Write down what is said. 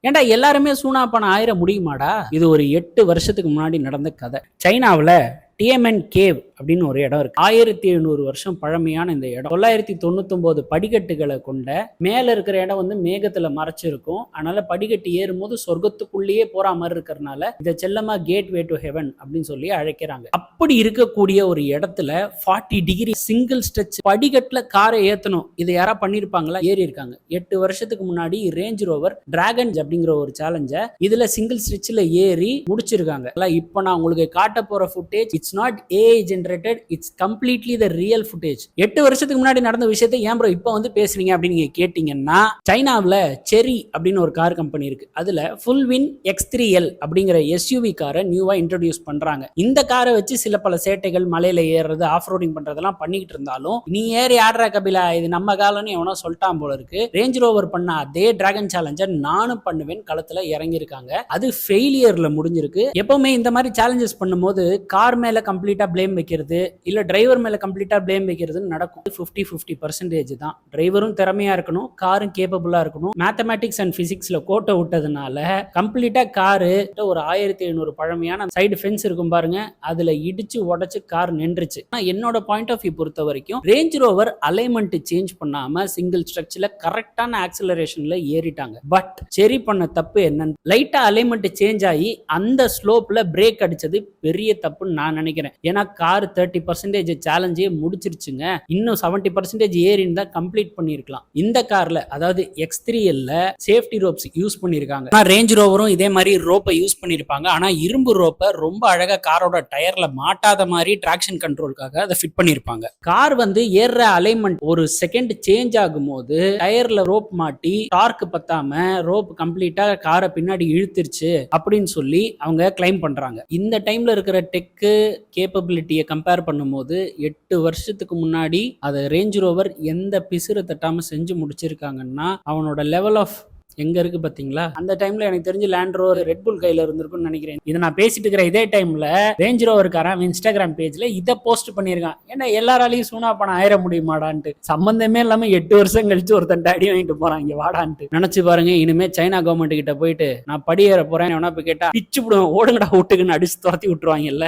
ஏன்டா எல்லாருமே சூனாப்பான ஆயிர முடியுமாடா? இது ஒரு 8 வருஷத்துக்கு முன்னாடி நடந்த கதை. சைனாவுல டிஎம்என் கேவ் அப்படின்னு ஒரு இடம் இருக்கு. 1700 வருஷம் பழமையான இந்த இடம் 999 படிக்கட்டுகளை கொண்ட, மேல இருக்கிற இடம் வந்து மேகத்துல மறைச்சிருக்கும். அதனால படிக்கட்டு ஏறும்போது சொர்க்கத்துக்குள்ளேயே போற மாதிரி இருக்கிறதுனால இதை செல்லமா கேட் வே டு ஹெவன் அப்படின்னு சொல்லி அழைக்கிறாங்க. அப்படி இருக்கக்கூடிய ஒரு இடத்துல 40 டிகிரி சிங்கிள் ஸ்ட்ரெச் படிக்கட்டுல காரை ஏத்தணும். இதை யாரா பண்ணிருப்பாங்களா? ஏறி இருக்காங்க. 8 வருஷத்துக்கு முன்னாடி ரேஞ்ச் ரோவர் டிராகன் அப்படிங்கிற ஒரு சேலஞ்ச இதுல சிங்கிள் ஸ்ட்ரெச்ல ஏறி முடிச்சிருக்காங்க. இப்ப நான் உங்களுக்கு காட்ட போற footage it's not AI generated, it's completely the real footage. 8 வருஷத்துக்கு முன்னாடி நடந்த விஷயத்தை ஏன் ப்ரோ இப்போ வந்து பேசுறீங்க அப்படின்னு நீங்க கேட்டீங்கன்னா, சைனாவில் செரி அப்படின்னு ஒரு கார் கம்பெனி இருக்கு. அதுல ஃபுல்வின் X3L அப்படிங்கிற SUV காரை நியூவா இன்ட்ரோடியூஸ் பண்றாங்க. இந்த காரை வச்சு சில பல சேட்டைகள், மலையில ஏறுறது, ஆஃப் ரோடிங் பண்றதெல்லாம் பண்ணிக்கிட்டு இருந்தாலும், நீ ஏறி ஆடுற கபிலா இது நம்ம காலம்னு எவனோ சொல்லிட்டான் போல இருக்கு. ரேஞ்ச் ரோவர் பண்ண அதே டிராகன் சேலஞ்சர் நானும் பண்ணுவேன் களத்துல இறங்கியிருக்காங்க. அது ஃபெயிலியர்ல முடிஞ்சிருக்கு. எப்பவுமே இந்த மாதிரி சேலஞ்சஸ் பண்ணும்போது கார் மேல கம்ப்ளீட்டா பிளேம் வைக்கிறது இல்ல டிரைவர் மேல கம்ப்ளீட்டா பிளேம் வைக்கிறதுன்னு நடக்கும். 50-50% தான். டிரைவரும் திறமையா இருக்கணும், காரும் கேப்பபிளா இருக்கணும். மேத்தமேட்டிக்ஸ் அண்ட் பிசிக்ஸ்ல கோட்டை விட்டதுனால கம்ப்ளீட்டா காரு ஒரு 1700 பழமையான சைடு ஃபென்ஸ் இருக்கும் பாருங்க, அதுல இடிச்சு உடைச்சு கார் நின்றுச்சு. என்னோட பாயிண்ட் ஆஃப் வியூ பொறுத்த வரைக்கும் ரேஞ்ச் ரோவர் அலைன்மெண்ட் சேஞ்ச் பண்ணாம சிங்கிள் ஸ்ட்ரக்சர்ல கரெக்டான ஆக்சலரேஷன்ல ஏறிட்டாங்க. பட் செரி பண்ண தப்பு என்னன்னு, லைட்டா அலைன்மெண்ட் சேஞ்ச் ஆகி அந்த ஸ்லோப்ல பிரேக் அடிச்சது பெரிய தப்புன்னு நான் நினைக்கிறேன். ஏன்னா கார் 30% சேலஞ்சே முடிச்சிருச்சுங்க. இன்னும் 70% ஏறின்னு தான் கம்ப்ளீட் பண்ணிருக்கலாம். இந்த கார்ல அதாவது X3L சேஃப்டி ரோப்ஸ் யூஸ் பண்ணிருக்காங்க. ரேஞ்ச் ரோவரும் இதே மாதிரி ரோப்பை யூஸ் பண்ணிருப்பாங்க. ஆனா இரும்பு ரோப்பை ரொம்ப அழகா காரோட டயர்ல மாட்டாத மாதிரி டிராக்ஷன் கண்ட்ரோலுக்காக அதை ஃபிட் பண்ணிருப்பாங்க. கார் வந்து ஏற அலைன்மெண்ட் ஒரு செகண்ட் சேஞ்ச் ஆகும் போது டயர்ல ரோப் மாட்டி டார்க் பத்தாம ரோப் கம்ப்ளீட்டா காரை பின்னாடி இழுத்துருச்சு அப்படின்னு சொல்லி அவங்க கிளைம் பண்றாங்க. இந்த டைம்ல இருக்கிற டெக்கு கேப்பபிலிட்டியை கம்பேர் பண்ணும்போது 8 வருஷத்துக்கு முன்னாடி அதை ரேஞ்ச் ரோவர் எந்த பிசுறு தட்டாம செஞ்சு முடிச்சிருக்காங்கன்னா அவனோட லெவல் ஆஃப் எங்க இருக்கு பாத்தீங்களா? அந்த டைம்ல எனக்கு தெரிஞ்சு லேண்ட் ரோவர் ரெட் புல் கையில இருந்திருக்கும்னு நினைக்கிறேன். இதை நான் பேசிட்டு இருக்கிற இதே டைம்ல ரேஞ்ச் ரோவருக்காரன் இன்ஸ்டாகிராம் பேஜ்ல இதை போஸ்ட் பண்ணியிருக்கான். ஏன்னா எல்லாராலையும் சூனா பணம் ஆயிர முடியுமாடான்ட்டு. சம்பந்தமே இல்லாம 8 வருஷம் கழிச்சு ஒருத்தன் அடி வாங்கிட்டு போறான் இங்க வாடான்ட்டு. நினைச்சு பாருங்க, இனிமே சைனா கவர்மெண்ட் கிட்ட போயிட்டு நான் படியேற போறேன் எவனா போய் கேட்டா பிச்சு விடுவேன், ஓடுங்கடா வீட்டுக்குன்னு அடிச்சு துரத்தி விட்டுருவாங்கல்ல.